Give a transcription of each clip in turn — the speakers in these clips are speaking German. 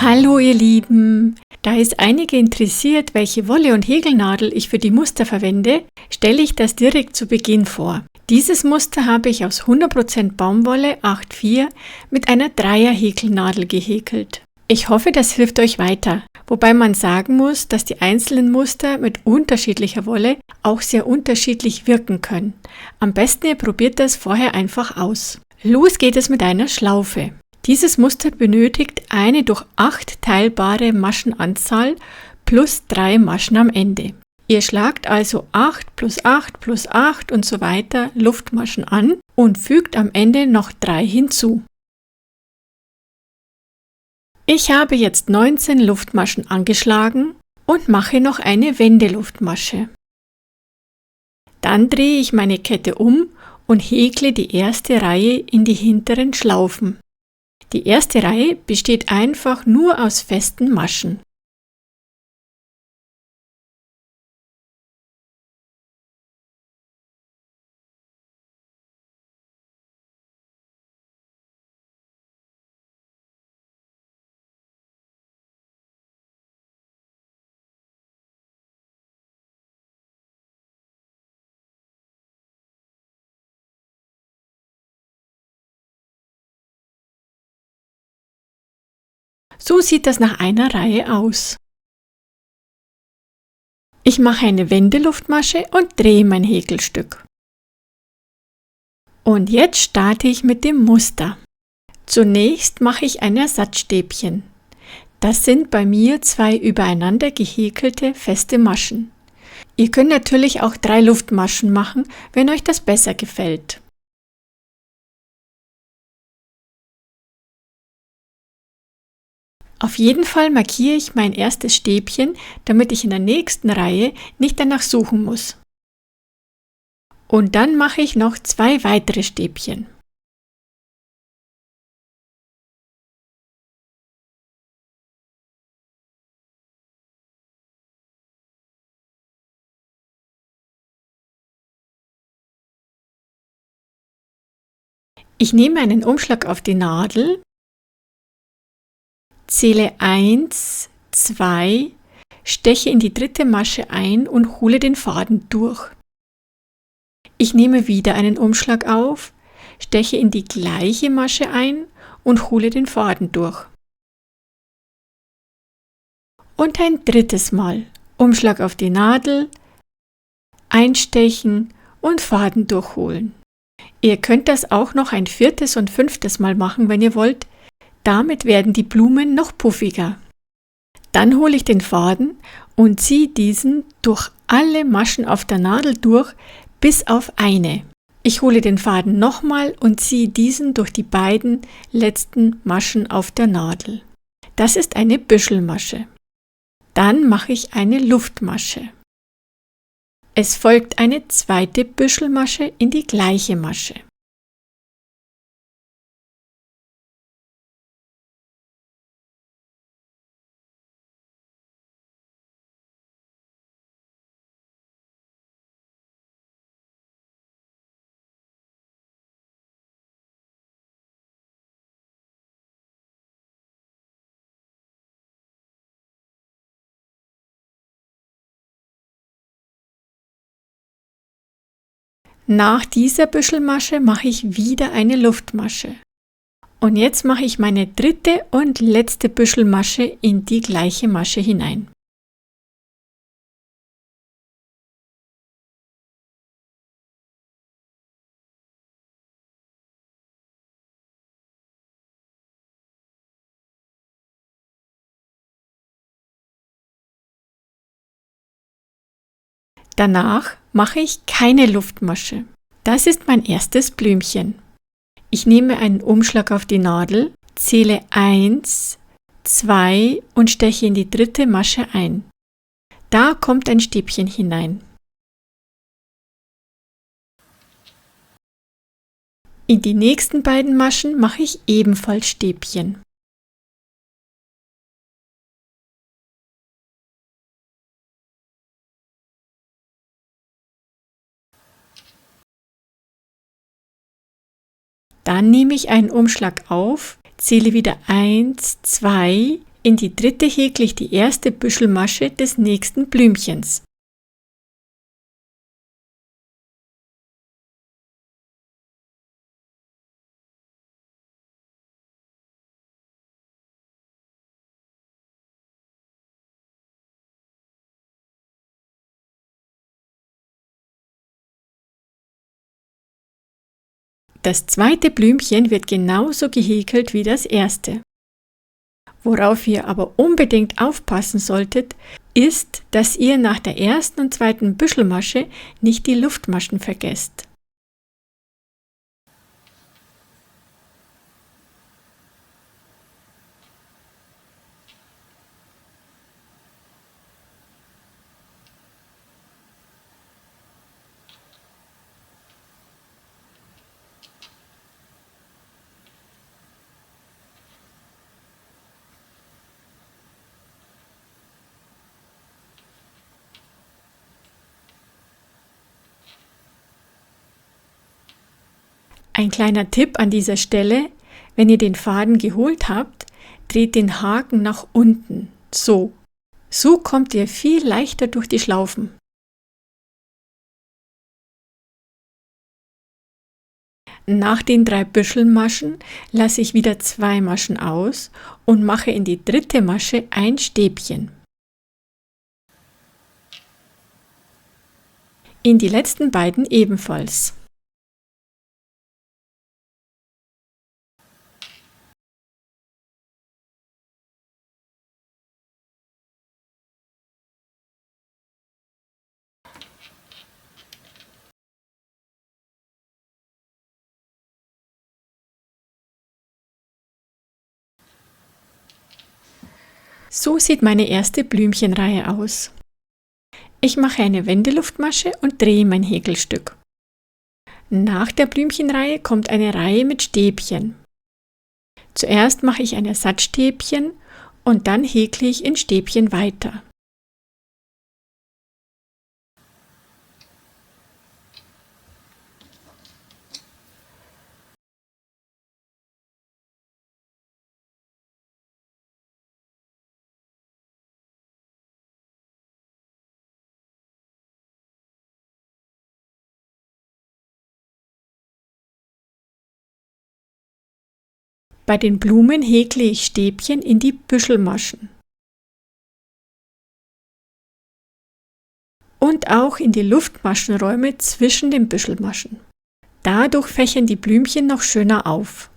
Hallo ihr Lieben! Da es einige interessiert, welche Wolle und Häkelnadel ich für die Muster verwende, stelle ich das direkt zu Beginn vor. Dieses Muster habe ich aus 100% Baumwolle 8,4 mit einer 3er Häkelnadel gehäkelt. Ich hoffe, das hilft euch weiter, wobei man sagen muss, dass die einzelnen Muster mit unterschiedlicher Wolle auch sehr unterschiedlich wirken können. Am besten ihr probiert das vorher einfach aus. Los geht es mit einer Schlaufe. Dieses Muster benötigt eine durch 8 teilbare Maschenanzahl plus 3 Maschen am Ende. Ihr schlagt also 8 plus 8 plus 8 und so weiter Luftmaschen an und fügt am Ende noch 3 hinzu. Ich habe jetzt 19 Luftmaschen angeschlagen und mache noch eine Wendeluftmasche. Dann drehe ich meine Kette um und häkle die erste Reihe in die hinteren Schlaufen. Die erste Reihe besteht einfach nur aus festen Maschen. So sieht das nach einer Reihe aus. Ich mache eine Wendeluftmasche und drehe mein Häkelstück. Und jetzt starte ich mit dem Muster. Zunächst mache ich ein Ersatzstäbchen. Das sind bei mir 2 übereinander gehäkelte feste Maschen. Ihr könnt natürlich auch 3 Luftmaschen machen, wenn euch das besser gefällt. Auf jeden Fall markiere ich mein erstes Stäbchen, damit ich in der nächsten Reihe nicht danach suchen muss. Und dann mache ich noch 2 weitere Stäbchen. Ich nehme einen Umschlag auf die Nadel, zähle 1, 2, steche in die dritte Masche ein und hole den Faden durch. Ich nehme wieder einen Umschlag auf, steche in die gleiche Masche ein und hole den Faden durch. Und ein drittes Mal Umschlag auf die Nadel, einstechen und Faden durchholen. Ihr könnt das auch noch ein 4. und 5. Mal machen, wenn ihr wollt. Damit werden die Blumen noch puffiger. Dann hole ich den Faden und ziehe diesen durch alle Maschen auf der Nadel durch, bis auf eine. Ich hole den Faden nochmal und ziehe diesen durch die beiden letzten Maschen auf der Nadel. Das ist eine Büschelmasche. Dann mache ich eine Luftmasche. Es folgt eine zweite Büschelmasche in die gleiche Masche. Nach dieser Büschelmasche mache ich wieder eine Luftmasche. Und jetzt mache ich meine dritte und letzte Büschelmasche in die gleiche Masche hinein. Danach mache ich keine Luftmasche. Das ist mein erstes Blümchen. Ich nehme einen Umschlag auf die Nadel, zähle 1, 2 und steche in die dritte Masche ein. Da kommt ein Stäbchen hinein. In die nächsten beiden Maschen mache ich ebenfalls Stäbchen. Dann nehme ich einen Umschlag auf, zähle wieder 1, 2, In die dritte häkle ich die erste Büschelmasche des nächsten Blümchens. Das zweite Blümchen wird genauso gehäkelt wie das erste. Worauf ihr aber unbedingt aufpassen solltet, ist, dass ihr nach der ersten und zweiten Büschelmasche nicht die Luftmaschen vergesst. Ein kleiner Tipp an dieser Stelle: Wenn ihr den Faden geholt habt, dreht den Haken nach unten, so. So kommt ihr viel leichter durch die Schlaufen. Nach den 3 Büschelmaschen lasse ich wieder 2 Maschen aus und mache in die dritte Masche ein Stäbchen. In die letzten beiden ebenfalls. So sieht meine erste Blümchenreihe aus. Ich mache eine Wendeluftmasche und drehe mein Häkelstück. Nach der Blümchenreihe kommt eine Reihe mit Stäbchen. Zuerst mache ich ein Ersatzstäbchen und dann häkle ich in Stäbchen weiter. Bei den Blumen häkle ich Stäbchen in die Büschelmaschen und auch in die Luftmaschenräume zwischen den Büschelmaschen. Dadurch fächern die Blümchen noch schöner auf.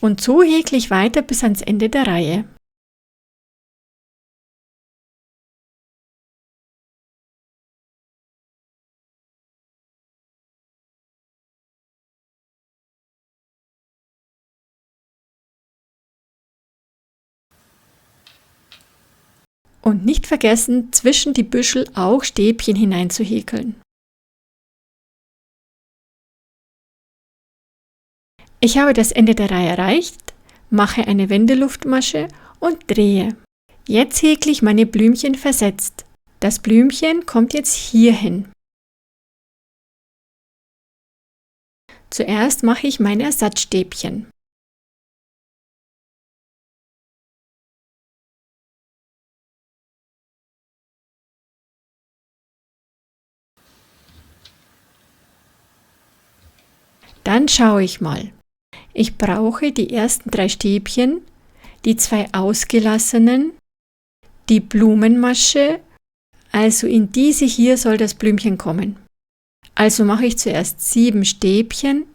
Und so häkle ich weiter bis ans Ende der Reihe. Und nicht vergessen, zwischen die Büschel auch Stäbchen hineinzuhäkeln. Ich habe das Ende der Reihe erreicht, mache eine Wendeluftmasche und drehe. Jetzt häkle ich meine Blümchen versetzt. Das Blümchen kommt jetzt hier hin. Zuerst mache ich meine Ersatzstäbchen. Dann schaue ich mal. Ich brauche die ersten 3 Stäbchen, die 2 ausgelassenen, die Blumenmasche, also in diese hier soll das Blümchen kommen. Also mache ich zuerst 7 Stäbchen,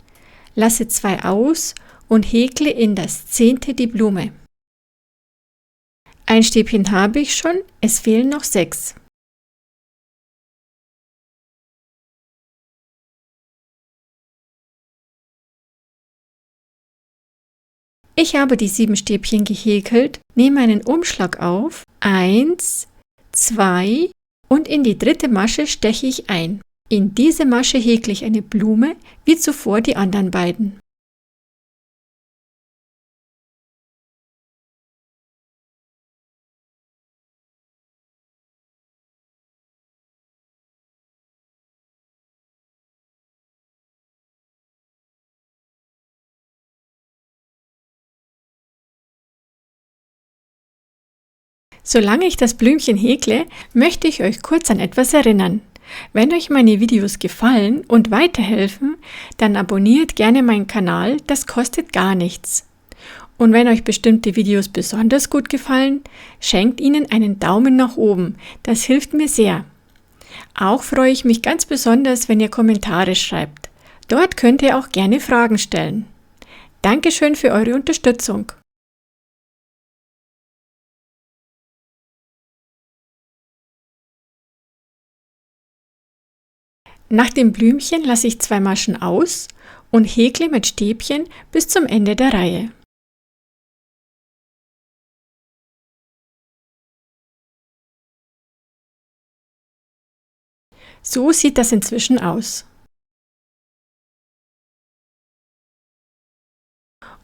lasse 2 aus und häkle in das 10. die Blume. Ein Stäbchen habe ich schon, es fehlen noch 6. Ich habe die 7 Stäbchen gehäkelt, nehme einen Umschlag auf, 1, 2 und in die 3. Masche steche ich ein. In diese Masche häkle ich eine Blume, wie zuvor die anderen beiden. Solange ich das Blümchen häkle, möchte ich euch kurz an etwas erinnern. Wenn euch meine Videos gefallen und weiterhelfen, dann abonniert gerne meinen Kanal, das kostet gar nichts. Und wenn euch bestimmte Videos besonders gut gefallen, schenkt ihnen einen Daumen nach oben, das hilft mir sehr. Auch freue ich mich ganz besonders, wenn ihr Kommentare schreibt. Dort könnt ihr auch gerne Fragen stellen. Dankeschön für eure Unterstützung. Nach dem Blümchen lasse ich 2 Maschen aus und häkle mit Stäbchen bis zum Ende der Reihe. So sieht das inzwischen aus.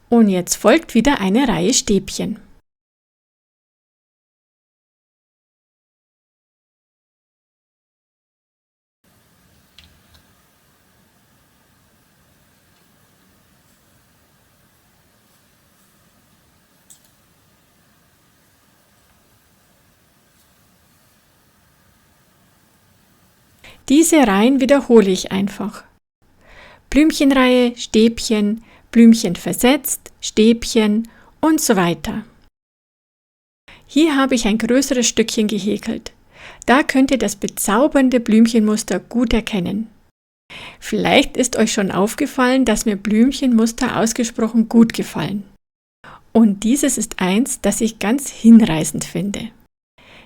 Und jetzt folgt wieder eine Reihe Stäbchen. Diese Reihen wiederhole ich einfach. Blümchenreihe, Stäbchen, Blümchen versetzt, Stäbchen und so weiter. Hier habe ich ein größeres Stückchen gehäkelt. Da könnt ihr das bezaubernde Blümchenmuster gut erkennen. Vielleicht ist euch schon aufgefallen, dass mir Blümchenmuster ausgesprochen gut gefallen. Und dieses ist eins, das ich ganz hinreißend finde.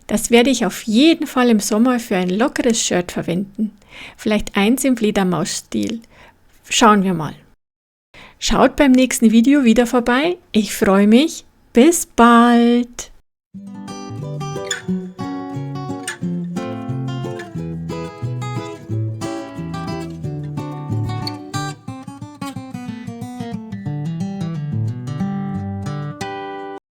Das werde ich auf jeden Fall im Sommer für ein lockeres Shirt verwenden. Vielleicht eins im Fledermausstil. Schauen wir mal. Schaut beim nächsten Video wieder vorbei. Ich freue mich. Bis bald!